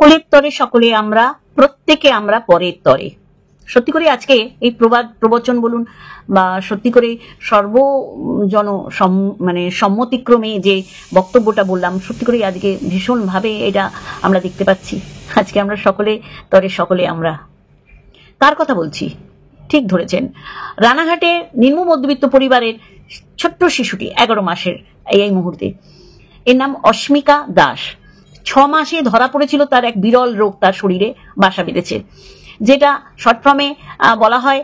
সকলের তরে সকলে আমরা, প্রত্যেকে আমরা পরের তরে। সত্যি করে আজকে এই প্রবচন বলুন বা সত্যি করে সর্বজন সম্মতিক্রমে যে বক্তব্যটা বললাম, সত্যি করে আজকে ভীষণভাবে এটা আমরা দেখতে পাচ্ছি। আজকে আমরা সকলে তরে সকলে আমরা। কার কথা বলছি? ঠিক ধরেছেন, রানাঘাটে নিম্ন মধ্যবিত্ত পরিবারের ছোট্ট শিশুটি 11 মাসের এই মুহূর্তে, এর নাম অস্মিকা দাস। 6 মাসে ধরা পড়েছিল তার এক বিরল রোগ তার শরীরে বাসা বেঁধেছে, যেটা শর্ট ফর্মে বলা হয়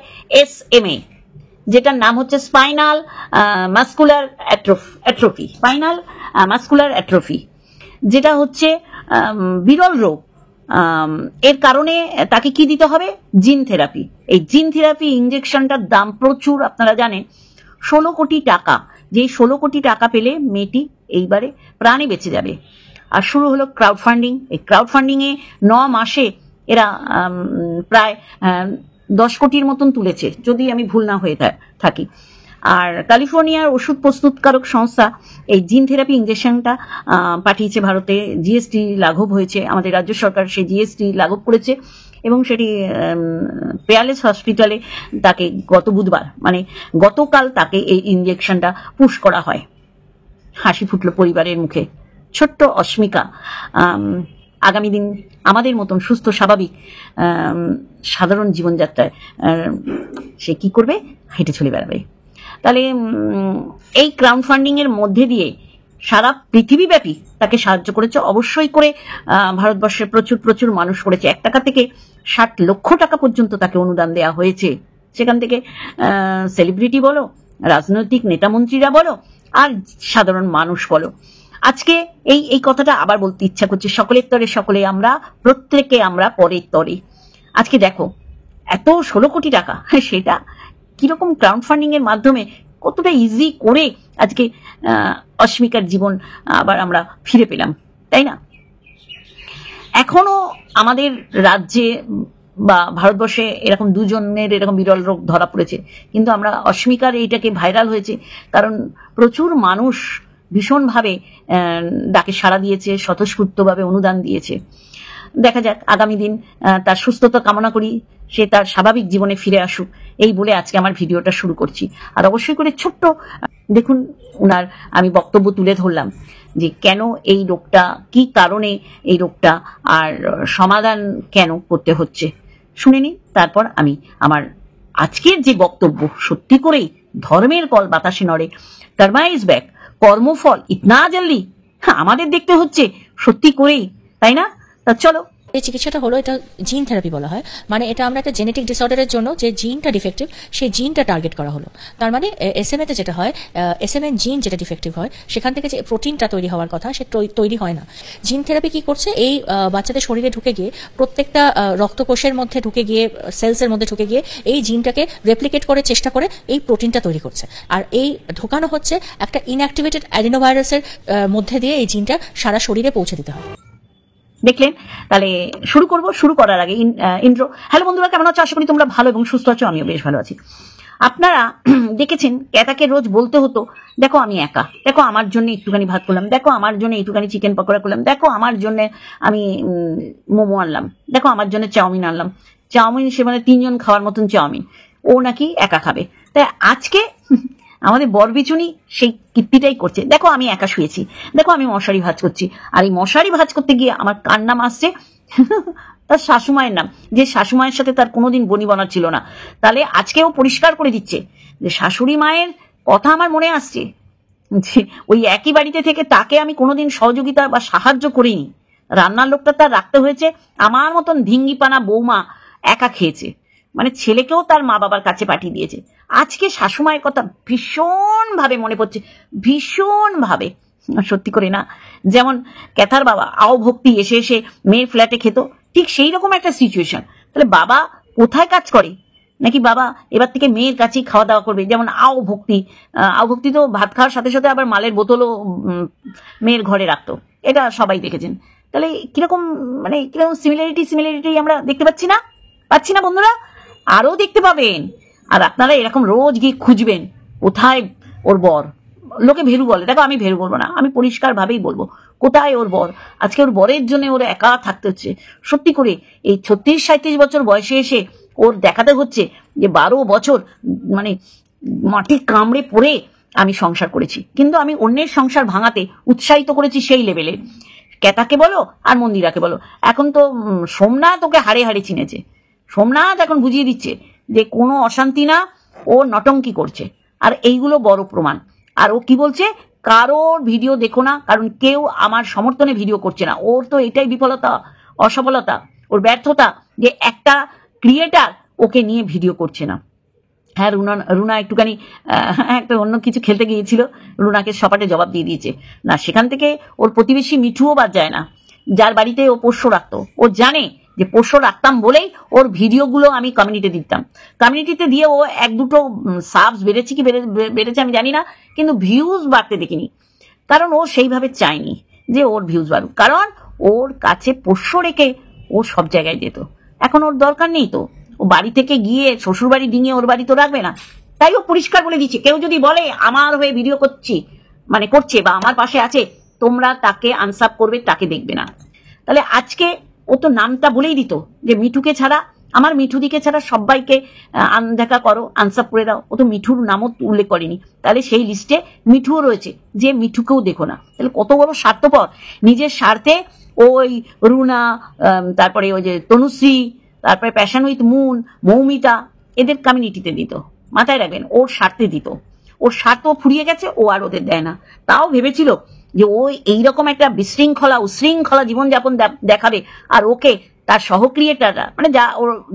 SMA, যেটার নাম হচ্ছে spinal muscular atrophy. Spinal muscular atrophy যেটা হচ্ছে বিরল রোগ। এর কারণে তাকে কি দিতে হবে? Gene therapy. এই জিন থেরাপি ইঞ্জেকশনটার দাম প্রচুর, আপনারা জানেন, 16 কোটি টাকা। যে 16 কোটি টাকা পেলে মেয়েটি এইবারে প্রাণে বেঁচে যাবে। আর শুরু হলো ক্রাউড ফান্ডিং। এই ক্রাউড ফান্ডিং এ 9 মাসে এরা প্রায় 10 কোটির মতন তুলেছে, যদি আমি ভুল না হয়ে থাকি। আর ক্যালিফোর্নিয়ার ওষুধ প্রস্তুতকারক সংস্থা এই জিন থেরাপি ইঞ্জেকশনটা পাঠিয়েছে ভারতে। জিএসটি লাঘব হয়েছে, আমাদের রাজ্য সরকার সেই জিএসটি লাঘব করেছে এবং সেটি পেয়ারলেস হসপিটালে তাকে গত বুধবার গতকাল তাকে এই ইঞ্জেকশনটা পুশ করা হয়। হাসি ফুটলো পরিবারের মুখে। ছোট্ট অস্মিকা আগামী দিন আমাদের মতন সুস্থ স্বাভাবিক সাধারণ জীবনযাত্রায় সে কি করবে? হেঁটে চলে বেড়াবে। তাহলে এই ক্রাউড ফান্ডিং এর মধ্যে দিয়ে সারা পৃথিবীব্যাপী তাকে সাহায্য করেছে। অবশ্যই করে ভারতবর্ষের প্রচুর প্রচুর মানুষ করেছে। 1 টাকা থেকে 60 লক্ষ টাকা পর্যন্ত তাকে অনুদান দেওয়া হয়েছে। সেখান থেকে সেলিব্রিটি বলো, রাজনৈতিক নেতামন্ত্রীরা বলো, আর সাধারণ মানুষ বলো। আজকে এই কথাটা আবার বলতে ইচ্ছা করছে, সকলের তরে সকলে আমরা, প্রত্যেকে আমরা পরের তরে। আজকে দেখো, এত 16 কোটি টাকা, সেটা কিরকম ক্রাউড ফান্ডিং এর মাধ্যমে কতটা ইজি করে আজকে অস্মিকার জীবন আবার আমরা ফিরে পেলাম, তাই না? এখনো আমাদের রাজ্যে বা ভারতবর্ষে এরকম 2 জনের এরকম বিরল রোগ ধরা পড়েছে, কিন্তু আমরা অস্মিকার এইটাকে ভাইরাল হয়েছে কারণ প্রচুর মানুষ ভীষণভাবে ডাকে সাড়া দিয়েছে, স্বতঃস্ফূর্তভাবে অনুদান দিয়েছে। দেখা যাক আগামী দিন, তার সুস্থতা কামনা করি, সে তার স্বাভাবিক জীবনে ফিরে আসুক, এই বলে আজকে আমার ভিডিওটা শুরু করছি। আর অবশ্যই করে ছোট্ট দেখুন, উনার আমি বক্তব্য তুলে ধরলাম যে কেন এই রোগটা, কি কারণে এই রোগটা, আর সমাধান কেন করতে হচ্ছে। শুনে নিন, তারপর আমি আমার আজকের যে বক্তব্য। সত্যি করেই ধর্মের কল বাতাসে নড়ে, কর্মা ইজ ব্যাক, কর্মফল ইতনা জলদি আমাদের দেখতে হচ্ছে, সত্যি করেই, তাই না? তা চলো। এই চিকিৎসাটা হলো, এটা জিন থেরাপি বলা হয়। মানে এটা আমরা একটা জেনেটিক ডিসঅর্ডারের জন্য যে জিনটা ডিফেক্টিভ, সেই জিনটা টার্গেট করা হলো। তার মানে SMA তে যেটা হয়, SMN জিন যেটা ডিফেক্টিভ হয়, সেখান থেকে যে প্রোটিনটা তৈরি হওয়ার কথা সে তৈরি হয় না। জিন থেরাপি কি করছে? এই বাচ্চাদের শরীরে ঢুকে গিয়ে, প্রত্যেকটা রক্তকোষের মধ্যে ঢুকে গিয়ে, সেলসের মধ্যে ঢুকে গিয়ে এই জিনটাকে রেপ্লিকেট করে চেষ্টা করে এই প্রোটিনটা তৈরি করছে। আর এই ঢোকানো হচ্ছে একটা ইনঅ্যাক্টিভেটেড অ্যাডিনোভাইরাসের মধ্যে দিয়ে এই জিনটা সারা শরীরে পৌঁছে দিতে হয়। দেখলেন? তাহলে শুরু করব। শুরু করার আগে ইন্ট্রো। হ্যালো বন্ধুরা, কেমন আছো? আশা করি তোমরা ভালো এবং সুস্থ আছো। আমিও বেশ ভালো আছি। আপনারা দেখেছেন ক্যাতাকে রোজ বলতে হতো, দেখো আমি একা, দেখো আমার জন্য একটুখানি ভাত করলাম, দেখো আমার জন্য একটুখানি চিকেন পকোড়া করলাম, দেখো আমার জন্য আমি মোমো আনলাম, দেখো আমার জন্য চাউমিন আনলাম। চাউমিন সে 3 জন খাওয়ার মতন চাউমিন, ও নাকি একা খাবে। তাই আজকে আমাদের বরবিচুনি সেই কীর্তিটাই করছে, দেখো আমি একা শুয়েছি, দেখো আমি মশারি ভাঁজ করছি। আর এই মশারি ভাঁজ করতে গিয়ে আমার কার নাম আসছে? তার শাশুমায়ের নাম, যে শাশুমায়ের সাথে তার কোনোদিন বনিবনা ছিল না। তাহলে আজকেও পরিষ্কার করে দিচ্ছে যে শাশুড়ি মায়ের কথা আমার মনে আসছে, যে ওই একই বাড়িতে থেকে তাকে আমি কোনোদিন সহযোগিতা বা সাহায্য করিনি। রান্নার লোকটা তার রাখতে হয়েছে, আমার মতন ধিঙ্গিপানা বৌমা একা খেয়েছে, ছেলেকেও তার মা বাবার কাছে পাঠিয়ে দিয়েছে। আজকে শাশুমায়ের কথা ভীষণ ভাবে মনে পড়ছে, ভীষণ ভাবে। সত্যি করে না, যেমন ক্যাথার বাবা আও ভক্তি এসে এসে মেয়ের ফ্ল্যাটে খেত, ঠিক সেই রকম একটা সিচুয়েশন। তাহলে বাবা কোথায় কাজ করে? নাকি বাবা এবার থেকে মেয়ের কাছেই খাওয়া দাওয়া করবে? যেমন আও ভক্তি তো ভাত খাওয়ার সাথে সাথে আবার মালের বোতলও মেয়ের ঘরে রাখতো, এটা সবাই দেখেছেন। তাহলে কিরকম কিরকম সিমিলারিটি আমরা দেখতে পাচ্ছি না বন্ধুরা? আরো দেখতে পাবেন। আর আপনারা এরকম রোজ গিয়ে খুঁজবেন কোথায় ওর বর, লোকে ভেরু বলে, দেখো আমি ভেরু বলবো না, আমি পরিষ্কার ভাবেই বলবো, কোথায় ওর বর? আজকে ওর বরের জন্য ওর একা থাকতে হচ্ছে। সত্যি করে এই 36-37 বছর বয়সে এসে ওর দেখাতে হচ্ছে যে 12 বছর মানে মাটি কামড়ে পড়ে আমি সংসার করেছি, কিন্তু আমি অন্যের সংসার ভাঙাতে উৎসাহিত করেছি সেই লেভেলে। ক্যাতাকে বলো আর মন্দিরাকে বলো, এখন তো সোমনাথ ওকে হাড়ে হাড়ে চিনেছে। সোমনাথ এখন বুঝিয়ে দিচ্ছে যে কোনো অশান্তি না, ও নটঙ্কি করছে, আর এইগুলো বড় প্রমাণ। আর ও কি বলছে, কারোর ভিডিও দেখো না, কারণ কেউ আমার সমর্থনে ভিডিও করছে না। ওর তো এটাই বিফলতা, অসফলতা, ওর ব্যর্থতা যে একটা ক্রিয়েটার ওকে নিয়ে ভিডিও করছে না। হ্যাঁ, রুনা একটুখানি একটা অন্য কিছু খেলতে গিয়েছিল, রুনাকে সপাটে জবাব দিয়ে দিয়েছে। না, সেখান থেকে ওর প্রতিবেশী মিঠুও বাদ যায় না, যার বাড়িতে ও পোষ্য রাখতো। ও জানে যে পোষ্য রাখতাম বলেই ওর ভিডিওগুলো আমি কমিউনিটিতে দিতাম। কমিউনিটিতে দিয়ে ও 1-2 সাবস বেড়েছে কি বেড়েছে আমি জানি না, কিন্তু ভিউজ বাড়তে দেখিনি, কারণ ও সেইভাবে চায়নি যে ওর ভিউজ বাড়ুক, কারণ ওর কাছে পোষ্য রেখে ও সব জায়গায় যেত। এখন ওর দরকার নেই তো, ও বাড়ি থেকে গিয়ে শ্বশুর বাড়ি ডিঙিয়ে ওর বাড়ি তো রাখবে না। তাই ও পরিষ্কার বলে দিচ্ছে, কেউ যদি বলে আমার হয়ে ভিডিও করছে বা আমার পাশে আছে, তোমরা তাকে আনসাপ করবে, তাকে দেখবে না। তাহলে আজকে ও তো নামটা বলেই দিত যে মিঠুকে ছাড়া, আমার মিঠুদিকে ছাড়া সবাইকে আনদেখা করো, আনসাপ করে দাও। ও তো মিঠুর নামও উল্লেখ করেনি, তাহলে সেই লিস্টে মিঠুও রয়েছে যে মিঠুকেও দেখো না। তাহলে কত বড় স্বার্থপর, নিজের স্বার্থে ওই রুনা, তারপরে ওই যে তনুশ্রী, তারপরে প্যাশন উইথ মুন, মৌমিতা, এদের কমিউনিটিতে দিত। মাথায় রাখবেন, ওর স্বার্থে দিত। ওর স্বার্থ ফুরিয়ে গেছে, ও আর ওদের দেয় না। তাও ভেবেছিল যে ওই এইরকম একটা উশৃঙ্খলা জীবনযাপন দেখাবে, আর ওকে তার সহক্রিয়েটাররা মানে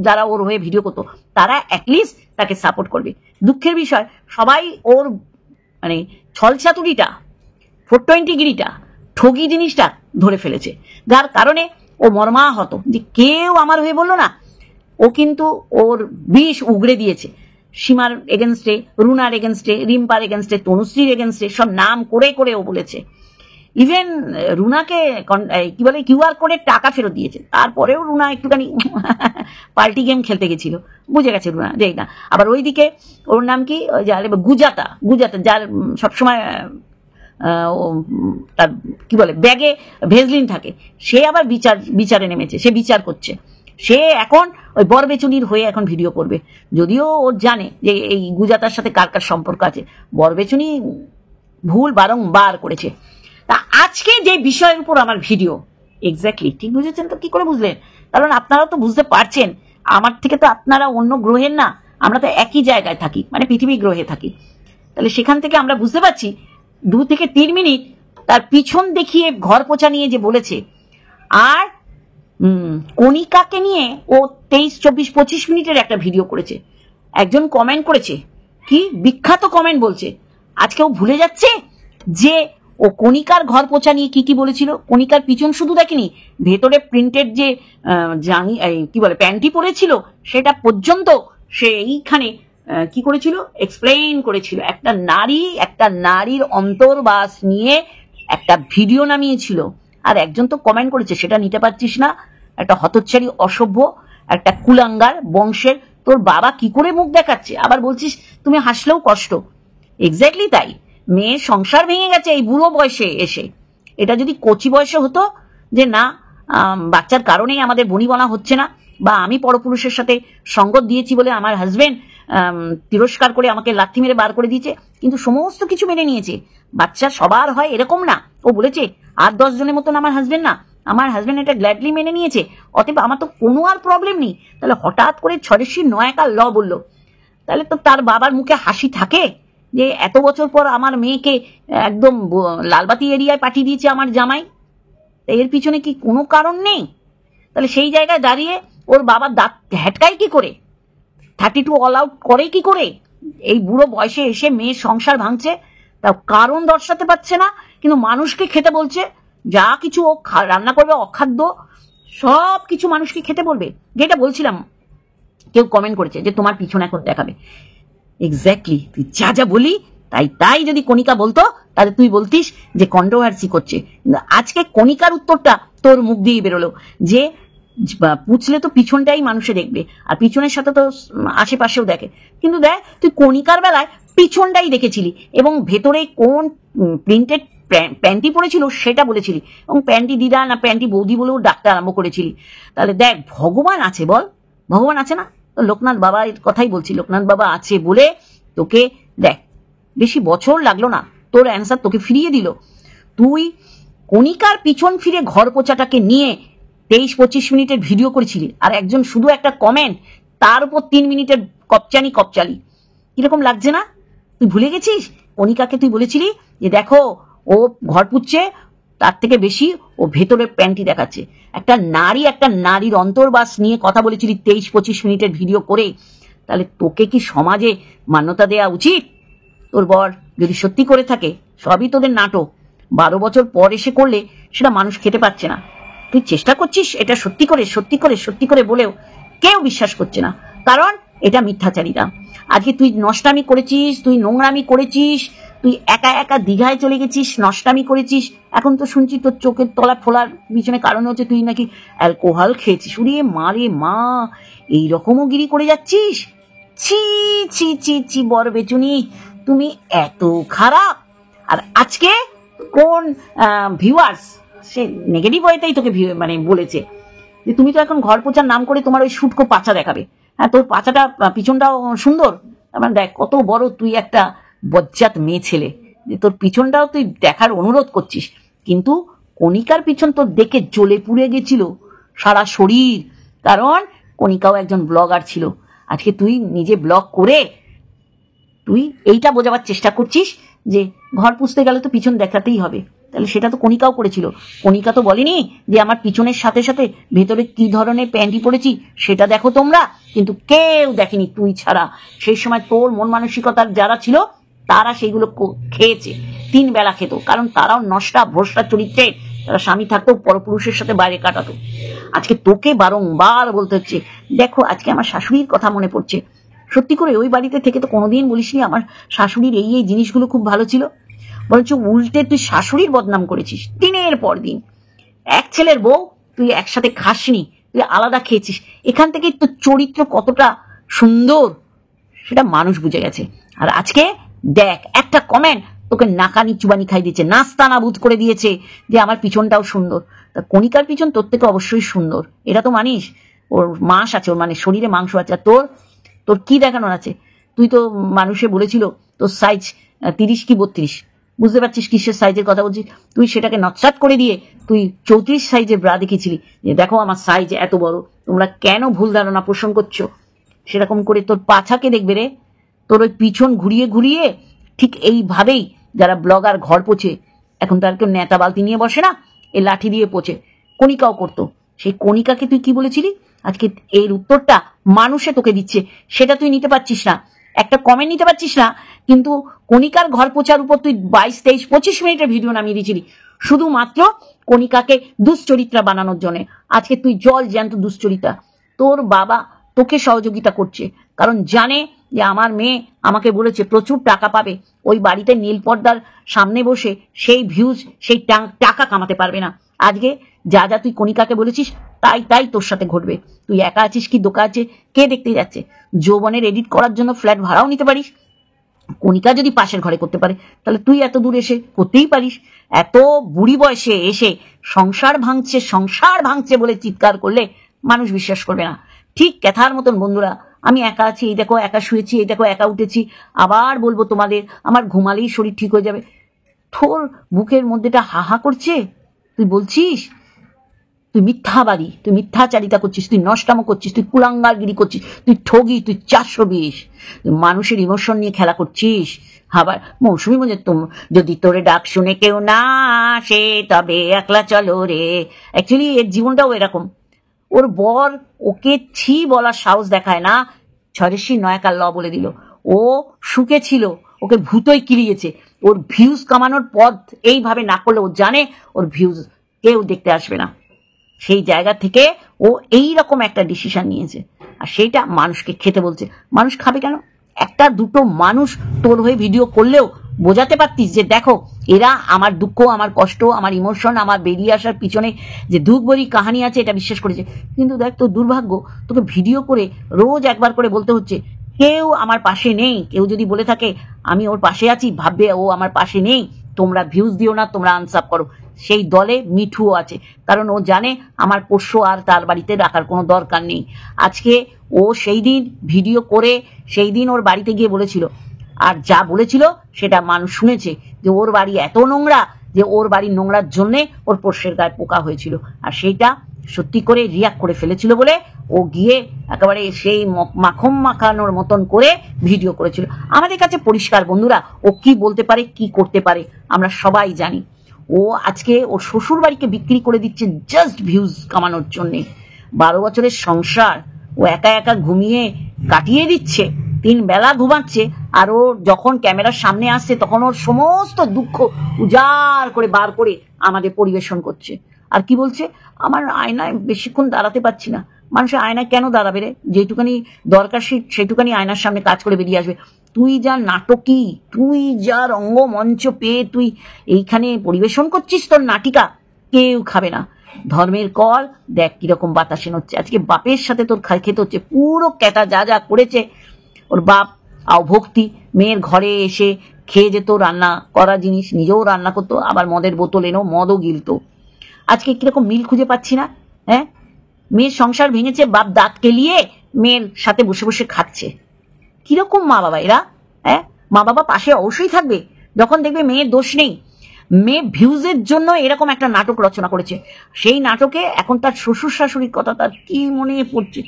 যারা ওর হয়ে ভিডিও করতো, তারা অ্যাটলিস্ট তাকে সাপোর্ট করবে। দুঃখের বিষয়, সবাই ওর মানে ছলচাতুরিটা, 420 গিরিটা, ঠগি জিনিসটা ধরে ফেলেছে, যার কারণে ও মর্মাহত যে কেউ আমার হয়ে বললো না। ও কিন্তু ওর বিষ উগড়ে দিয়েছে সীমার এগেনস্টে, রুনার এগেনস্টে, রিম্পার এগেনস্টে, তনুশ্রীর এগেনস্টে, সব নাম করে করে ও বলেছে। ইভেন রুনাকে কি বলে কিউআর কোডের টাকা ফেরত দিয়েছে, তারপরেও রুনা একটুখানি পার্টি গেম খেলতে গেছিল, বুঝে গেছে রুনা যে না। আবার ওইদিকে ওর নাম কি, গুজাতা, যার সবসময় তার কি বলে ব্যাগে ভেজলিন থাকে, সে আবার বিচারে নেমেছে, সে বিচার করছে। সে এখন ওই বরবেচুনির হয়ে এখন ভিডিও করবে, যদিও ও জানে যে এই গুজাতার সাথে কার কার সম্পর্ক আছে। বরবেচুনি ভুল বারংবার করেছে। তা আজকে যে বিষয়ের উপর আমার ভিডিও, এক্স্যাক্টলি ঠিক বুঝেছেন তো? কি করে বুঝলেন? কারণ আপনারাও তো বুঝতে পারছেন, আমার থেকে তো আপনারা অন্য গ্রহের না, আমরা তো একই জায়গায় থাকি, মানে পৃথিবী গ্রহে থাকি। তাহলে সেখান থেকে আমরা বুঝতে পারছি 2 থেকে 3 মিনিট তার পিছন দেখিয়ে ঘর পোছা নিয়ে যে বলেছে, আর কণিকাকে নিয়ে ও 23-24-25 মিনিটের একটা ভিডিও করেছে। একজন কমেন্ট করেছে, কি বিখ্যাত কমেন্ট বলছে, আজকে ও ভুলে যাচ্ছে যে ও কণিকার ঘর পোছা নিয়ে কি কি বলেছিল। কণিকার পিছন শুধু দেখেনি, ভেতরে প্রিন্টেড যে কি বলে প্যান্টি পরেছিল, সেটা পর্যন্ত সে এইখানে কি করেছিল, এক্সপ্লেইন করেছিল। একটা নারীর অন্তর্বাস নিয়ে একটা ভিডিও নামিয়েছিল। আর একজন তো কমেন্ট করেছে, সেটা নিতে পারছিস না, একটা হতচ্ছাড়ি, অসভ্য, একটা কুলাঙ্গার বংশের তোর বাবা কি করে মুখ দেখাচ্ছে, আবার বলছিস তুমি হাসলেও কষ্ট। এক্স্যাক্টলি তাই, মেয়ের সংসার ভেঙে গেছে এই বুড়ো বয়সে এসে। এটা যদি কচি বয়সে হতো যে না বাচ্চার কারণেই আমাদের বনিবনা হচ্ছে না, বা আমি পরপুরুষের সাথে সঙ্গত দিয়েছি বলে আমার হাজবেন্ড তিরস্কার করে আমাকে লাথি মেরে বার করে দিয়েছে, কিন্তু সমস্ত কিছু মেনে নিয়েছে। বাচ্চা সবার হয় এরকম না। ও বলেছে 8-10 জনের মতন আমার হাজবেন্ড না, আমার হাজবেন্ড এটা গ্ল্যাডলি মেনে নিয়েছে, অতএব আমার তো কোনো আর প্রবলেম নেই। তাহলে হঠাৎ করে 6/9 ল বললো, তাহলে তো তার বাবার মুখে হাসি থাকে যে এত বছর পর আমার মেয়েকে একদম লালবাতি এরিয়ায় পাঠিয়ে দিয়েছে আমার জামাই, এর পিছনে কি কোনো কারণ নেই? তাহলে সেই জায়গায় দাঁড়িয়ে ওর বাবার দাঁত হেটকায় কি করে, 32 অল আউট করে কি করে? এই বুড়ো বয়সে এসে মেয়ের সংসার ভাঙছে, তাও কারণ দর্শাতে পারছে না, কিন্তু মানুষকে খেতে বলছে। যা কিছু ও রান্না করবে, অখাদ্য সব কিছু মানুষকে খেতে বলবে। যেটা বলছিলাম, কেউ কমেন্ট করেছে যে তোমার পিছনে এখন দেখাবে। এক্স্যাক্টলি, তুই যা যা বলি তাই যদি কণিকা বলতো, তাহলে তুই বলতিস যে কন্ট্রোভার্সি করছে। আজকে কণিকার উত্তরটা তোর মুখ দিয়েই বেরোলো যে পুছলে তো পিছনটাই মানুষে দেখবে, আর পিছনের সাথে তো আশেপাশেও দেখে। কিন্তু দেখ, তুই কণিকার বেলায় পিছনটাই দেখেছিলি, এবং ভেতরে কোন প্রিন্টেড প্যান্টি পরেছিল সেটা বলেছিলি, এবং প্যান্টি দিদা না প্যান্টি বৌদি বলেও ডাকতে আরম্ভ করেছিলি। তাহলে দেখ, ভগবান আছে বল, ভগবান আছে না? তো লোকনাথ বাবা এর কথাই বলছি, লোকনাথ বাবা আছে বলে তোকে দেখ, বেশি বছর লাগলো না, তোর অ্যান্সার তোকে ফিরিয়ে দিল। তুই কণিকার পিছন ফিরে ঘর পোছাটাকে নিয়ে 23-25 মিনিটের ভিডিও করেছিলি, আর একজন শুধু একটা কমেন্ট, তার উপর 3 মিনিটের কপচালি। কিরকম লাগছে না? তুই ভুলে গেছিস কণিকাকে তুই বলেছিলি যে দেখো ও ঘর পুচ্ছে, তার থেকে বেশি ও ভেতরের প্যান্টি দেখাচ্ছে। একটা নারীর অন্তর্বাস নিয়ে কথা বলেছিলি 23-25 মিনিটের ভিডিও করে। তাহলে তোকে কি সমাজে মান্যতা দেওয়া উচিত? তোর বর যদি সত্যি করে থাকে, সবই তোদের নাটক, 12 বছর পর এসে করলে সেটা মানুষ খেতে পারছে না। তুই চেষ্টা করছিস এটা সত্যি করে বলেও কেউ বিশ্বাস করছে না, কারণ এটা মিথ্যাচারিতা। আজকে তুই নষ্টামি করেছিস, তুই নোংরামি করেছিস, তুই একা একা দীঘায় চলে গেছিস, নষ্টামি করেছিস। এখন তো শুনছি তোর চোখের তলা ফোলার পিছনে কারণ হচ্ছে তুই নাকি অ্যালকোহল খেয়েছিস। উরে মা রে মা, এইরকমও গিরি করে যাচ্ছিস? ছি ছি ছি ছি, বর বেচুনি, তুমি এত খারাপ। আর আজকে কোন ভিউয়ার্স সে নেগেটিভ ওয়েতেই তোকে মানে বলেছে যে তুমি তো এখন ঘর পোছার নাম করে তোমার ওই শুটকো পাছা দেখাবে। হ্যাঁ, তোর পাছাটা পিছনটাও সুন্দর, মানে দেখ কত বড় তুই একটা বজ্জাত মেয়ে ছেলে, যে তোর পিছনটাও তুই দেখার অনুরোধ করছিস। কিন্তু কণিকার পিছন তোর দেখে জ্বলে পুড়ে গেছিল সারা শরীর, কারণ কণিকাও একজন ব্লগার ছিল। আজকে তুই নিজে ব্লগ করে তুই এইটা বোঝাবার চেষ্টা করছিস যে ঘর পুষতে গেলে তো পিছন দেখাতেই হবে। তাহলে সেটা তো কণিকাও করেছিল। কণিকা তো বলেনি যে আমার পিছনের সাথে সাথে ভেতরে কি ধরনের প্যান্টি পরেছি সেটা দেখো তোমরা, কিন্তু কেউ দেখেনি তুই ছাড়া। সেই সময় তোর মন মানসিকতার যারা ছিল তারা সেইগুলো খেয়েছে, 3 বেলা খেত, কারণ তারাও নষ্টা ভ্রষ্টা চরিত্রের, তারা স্বামী থাকতেও পরপুরুষের সাথে বাইরে কাটাতো। আজকে তোকে বারংবার বলতে হচ্ছে। দেখো, আজকে আমার শাশুড়ির কথা মনে পড়ছে। সত্যি করে ওই বাড়িতে থেকে তো কোনোদিন বলিসনি আমার শাশুড়ির এই জিনিসগুলো খুব ভালো ছিল, বরঞ্চ উল্টে তুই শাশুড়ির বদনাম করেছিস দিনের পর দিন। এক ছেলের বউ তুই একসাথে খাসনি, তুই আলাদা খেয়েছিস। এখান থেকে তোর চরিত্র কতটা সুন্দর সেটা মানুষ বুঝে গেছে। আর আজকে দেখ, একটা কমেন্ট তোকে নাকানি চুবানি খাই দিয়েছে, নাস্তা নাবুদ করে দিয়েছে যে আমার পিছনটাও সুন্দর। তা কণিকার পিছন তোর থেকে অবশ্যই সুন্দর, এটা তো মানিস। ওর মাংস আছে, ওর মানে শরীরে মাংস আছে। আর তোর কি দেখানোর আছে? তুই তো মানুষে বলেছিল তোর সাইজ 30 কি 32, বুঝতে পারছিস কিসের সাইজের কথা বলছিস? তুই সেটাকে নৎসাৎ করে দিয়ে তুই 34 সাইজের ব্রা দেখেছিলি, যে দেখো আমার সাইজ এত বড়। তোমরা কেন ভুল ধারণা পোষণ করছো? সেরকম করে তোর পাছাকে দেখবে রে, তোর ওই পিছন ঘুরিয়ে ঘুরিয়ে ঠিক এইভাবেই যারা ব্লগার ঘর পোছে, এখন তার কেউ নেতা বালতি নিয়ে বসে না, এই লাঠি দিয়ে পোছে, কণিকাও করতো। সেই কণিকাকে তুই কি বলেছিলি? আজকে এর উত্তরটা মানুষে তোকে দিচ্ছে, সেটা তুই নিতে পারছিস না, একটা কমেন্ট নিতে পারছিস না। কিন্তু কণিকার ঘর পোছার উপর তুই 22, 23, 25 মিনিটের ভিডিও নামিয়ে দিয়েছিলি শুধুমাত্র কণিকাকে দুশ্চরিত্রা বানানোর জন্য। আজকে তুই জল জ্যান্ত দুশ্চরিত্রা। তোর বাবা তোকে সহযোগিতা করছে, কারণ জানে যে আমার মেয়ে আমাকে বলেছে প্রচুর টাকা পাবে, ওই বাড়িতে নীল পর্দার সামনে বসে সেই ভিউজ সেই টাকা কামাতে পারবে না। আজকে যা যা তুই কণিকাকে বলেছিস তাই তোর সাথে ঘটবে। তুই একা আছিস কি দোকা আছে, কে দেখতে যাচ্ছে? যৌবনের এডিট করার জন্য ফ্ল্যাট ভাড়াও নিতে পারিস। কণিকা যদি পাশের ঘরে করতে পারে, তাহলে তুই এত দূর এসে করতেই পারিস। এত বুড়ি বয়সে এসে সংসার ভাঙছে বলে চিৎকার করলে মানুষ বিশ্বাস করবে না। ঠিক ক্যাথার মতন বন্ধুরা, আমি একা আছি, এই দেখো একা শুয়েছি, এই দেখো একা উঠেছি, আবার বলবো তোমাদের আমার ঘুমালেই শরীর ঠিক হয়ে যাবে। তোর বুকের মধ্যেটা হাহা করছে, তুই বলছিস তুই মিথ্যাবাদী, তুই মিথ্যাচারিতা করছিস, তুই নষ্টামো করছিস, তুই কুলাঙ্গারগিরি করছিস, তুই ঠগি, তুই 420, তুই মানুষের ইমোশন নিয়ে খেলা করছিস। আবার মৌসুমী মনে যদি তোরে ডাক শুনে কেউ না আসে তবে একলা চলো রে। অ্যাকচুয়ালি এর জীবনটাও এরকম। ওর বর ওকে ছি বলার সাহস দেখায় না, ছরেশি নয়াকার ল বলে দিল। ও সুখে ছিল, ওকে ভূতই কিলিয়েছে। ওর ভিউজ কামানোর পথ এইভাবে না করলে ও জানে ওর ভিউজ কেউ দেখতে আসবে না। সেই জায়গা থেকে ও এই রকম একটা ডিসিশন নিয়েছে, আর সেইটা মানুষকে খেতে বলছে। মানুষ খাবে কেন? একটা দুটো মানুষ তোর হয়ে ভিডিও করলেও বোঝাতে পারতিস যে দেখো এরা আমার দুঃখ, আমার কষ্ট, আমার ইমোশন, আমার বেরিয়ে আসার পিছনে যে দুঃখভরি কাহানি আছে এটা বিশ্বাস করেছে। কিন্তু দেখ তোর দুর্ভাগ্য, তোকে ভিডিও করে রোজ একবার করে বলতে হচ্ছে কেউ আমার পাশে নেই। কেউ যদি বলে থাকে আমি ওর পাশে আছি, ভাববে ও আমার পাশে নেই, তোমরা ভিউজ দিও না, তোমরা আনসাব করো। সেই দলে মিঠুও আছে, কারণ ও জানে আমার পোষ্য আর তার বাড়িতে রাখার কোনো দরকার নেই। আজকে ও সেই দিন ভিডিও করে সেই দিন ওর বাড়িতে গিয়ে বলেছিল, আর যা বলেছিল সেটা মানুষ শুনেছে, যে ওর বাড়ি এত নোংরা যে ওর বাড়ির নোংরার জন্যে ওর পোষ্যের গায়ে পোকা হয়েছিল, আর সেইটা সত্যি করে রিয়াক্ট করে ফেলেছিল বলে ও গিয়ে একেবারে সেই মাখন মাখানোর মতন করে ভিডিও করেছিল। আমাদের কাছে পরিষ্কার বন্ধুরা, ও কি বলতে পারে, কি করতে পারে আমরা সবাই জানি। ও আজকে ওর শ্বশুর বাড়িকে বিক্রি করে দিচ্ছে জাস্ট ভিউজ কামানোর জন্যে। 12 বছরের সংসার ও একা একা ঘুমিয়ে কাটিয়ে দিচ্ছে, 3 বেলা ঘুমাচ্ছে, আর ও যখন ক্যামেরার সামনে আসছে তখন ওর সমস্ত দুঃখ উজাড় করে বার করে আমাদের পরিবেশন করছে। আর কি বলছে, আমার আয়নায় বেশিক্ষণ দাঁড়াতে পারছি না। মানুষের আয়নায় কেন দাঁড়াবে রে? যেটুকানি দরকার সেইটুকানি আয়নার সামনে কাজ করে বেরিয়ে আসবে। তুই যা নাটকী, তুই যা রঙ্গমঞ্চ পেয়ে তুই এইখানে পরিবেশন করছিস, তোর নাটিকা কেউ খাবে না। ধর্মের কল দেখ কিরকম বাতাসে হচ্ছে। আজকে বাপের সাথে তোর খেতে হচ্ছে পুরো ক্যাটা, যা যা করেছে ওর বাপ। ভক্তি মেয়ের ঘরে এসে খেয়ে যেত, রান্না করা জিনিস নিজেও রান্না করতো, আবার মদের বোতল এনেও মদও গিলতো। আজকে কিরকম মিল খুঁজে পাচ্ছি না। হ্যাঁ, মেয়ের সংসার ভেঙেছে, বাপ দাঁত কেলিয়ে মেয়ের সাথে বসে বসে খাচ্ছে। কিরকম মা বাবা এরা? হ্যাঁ, মা বাবা পাশে অবশ্যই থাকবে যখন দেখবে মেয়ের দোষ নেই। মেয়ে ভিউজের জন্য এরকম একটা নাটক রচনা করেছে, সেই নাটকে এখন তার শ্বশুর শাশুড়ির কথা তার কি মনে পড়ছে।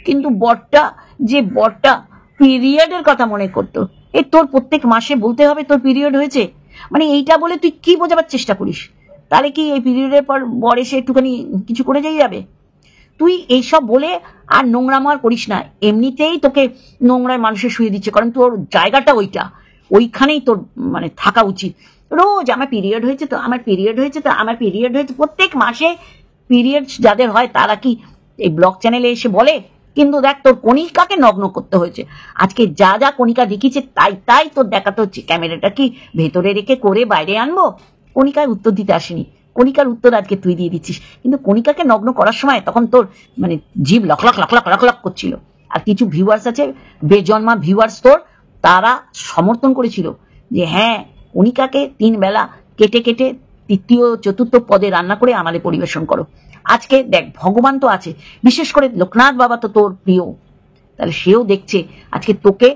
কিন্তু বরটা পিরিয়ডের কথা মনে করতো। এই তোর প্রত্যেক মাসে বলতে হবে তোর পিরিয়ড হয়েছে, মানে এইটা বলে তুই কি বোঝাবার চেষ্টা করিস? তাহলে কি এই পিরিয়ডের পর বর এসে একটুখানি কিছু করে যাবে? তুই এইসব বলে আর নোংরামো আর করিস না। এমনিতেই তোকে নোংরায় মানুষে শুয়ে দিচ্ছে, কারণ তোর জায়গাটা ওইখানেই তোর মানে থাকা উচিত। রোজ আমার পিরিয়ড হয়েছে তো, আমার পিরিয়ড হয়েছে তো, আমার পিরিয়ড হয়েছে। প্রত্যেক মাসে পিরিয়ড যাদের হয় তারা কি এই ব্লগ চ্যানেলে এসে বলে? কিন্তু দেখ তোর কণিকাকে নগ্ন করতে হয়েছে। আজকে যা যা কণিকা দেখিয়েছে তাই তোর দেখাতে হচ্ছে। ক্যামেরাটা কি ভেতরে রেখে করে বাইরে আনবো? কণিকায় উত্তর দিতে আসেনি, কণিকার উত্তর আজকে তুই দিয়ে দিচ্ছিস। কিন্তু কণিকাকে নগ্ন করার সময় তখন তোর মানে জিভ lock lock lock lock lock lock করছিল। আর কিছু ভিউয়ার্স আছে, বেজন্মা ভিউয়ার্স তোর, তারা সমর্থন করেছিল যে হ্যাঁ, কণিকাকে 3 বেলা কেটে কেটে 3য় 4র্থ পদে রান্না করে আমাদের পরিবেশন করো। আজকে দেখ ভগবান তো আছে, বিশেষ করে লোকনাথ বাবা তো তোর প্রিয়, তাহলে সেও দেখছে। আজকে তোকে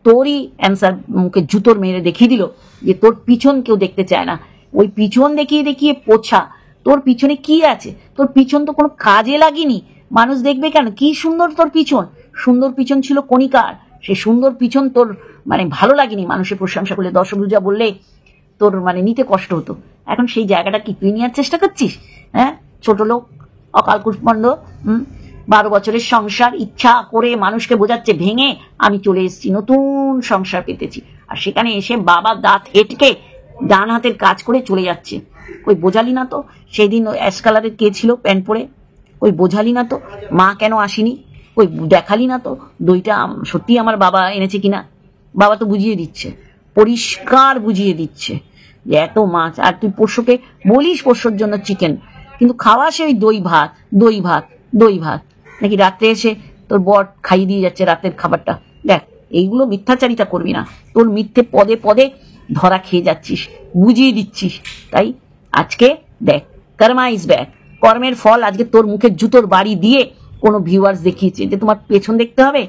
তোরই অ্যান্সার মুখে জুতোর মেরে দেখিয়ে দিল যে তোর পিছন কেউ দেখতে চায় না। ওই পিছন দেখিয়ে দেখিয়ে পোছা, তোর পিছনে কি আছে? তোর পিছন তো কোনো কাজে লাগেনি, মানুষ দেখবে কেন? কি সুন্দর তোর পিছন, সুন্দর পিছন ছিল কণিকার। সেই সুন্দর পিছন তোর মানে ভালো লাগেনি মানুষের প্রশংসা করলে, দর্শকরা বললে তোর মানে নিতে কষ্ট হতো। এখন সেই জায়গাটা কি তুই নেওয়ার চেষ্টা করছিস? হ্যাঁ, ছোট লোক, অকাল কুষ্মাণ্ড, 12 বছরের সংসার ইচ্ছা করে মানুষকে বোঝাচ্ছে ভেঙে আমি চলে এসেছি, নতুন সংসার পেতেছি। আর সেখানে এসে বাবা দাঁত হেটকে ডান হাতের কাজ করে চলে যাচ্ছে। ওই বোঝালি না তো সেই দিন অ্যাশ কালারের কে ছিল প্যান্ট পরে? ওই বোঝালি না তো মা কেন আসেনি? ওই দেখালি না তো দইটা সত্যি আমার বাবা এনেছে কিনা? বাবা তো বুঝিয়ে দিচ্ছে, পরিষ্কার বুঝিয়ে দিচ্ছে যে এত মাছ। আর তুই পোষ্যকে বলিস পোষ্যর জন্য চিকেন, কিন্তু খাওয়া সে ওই দই ভাত দই ভাত দই ভাত, নাকি রাত্রে এসে তোর বর খাইয়ে দিয়ে যাচ্ছে রাতের খাবারটা। দেখ, এইগুলো মিথ্যাচারিতা করবি না, তোর মিথ্যে পদে পদে ধরা খেয়ে যাচ্ছিস, বুঝিয়ে দিচ্ছিস। তাই আজকে দেখ, কর্মা ইজ ব্যাক, কর্মের ফল আজকে তোর মুখে জুতোর বাড়ি দিয়ে কোনো ভিউয়ার্স দেখিয়েছে যে তোমার পেছন দেখতে হবে।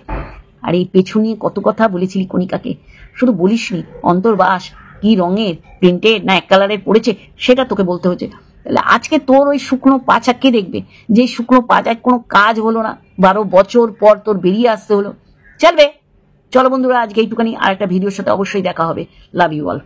আর এই পেছন নিয়ে কত কথা বলেছিলি কণিকাকে, শুধু বলিসনি অন্তর্বাস কি রঙের, প্রিন্টেড না 1 কালারের পড়েছে সেটা তোকে বলতে হচ্ছে। তাহলে আজকে তোর ওই শুকনো পাছা কে দেখবে? যে শুকনো পাচায় কোনো কাজ হলো না, 12 বছর পর তোর বেরিয়ে আসতে হলো। চলবে, চলো বন্ধুরা, আজকে এইটুখানি। আর একটা ভিডিওর সাথে অবশ্যই দেখা হবে। Love you all.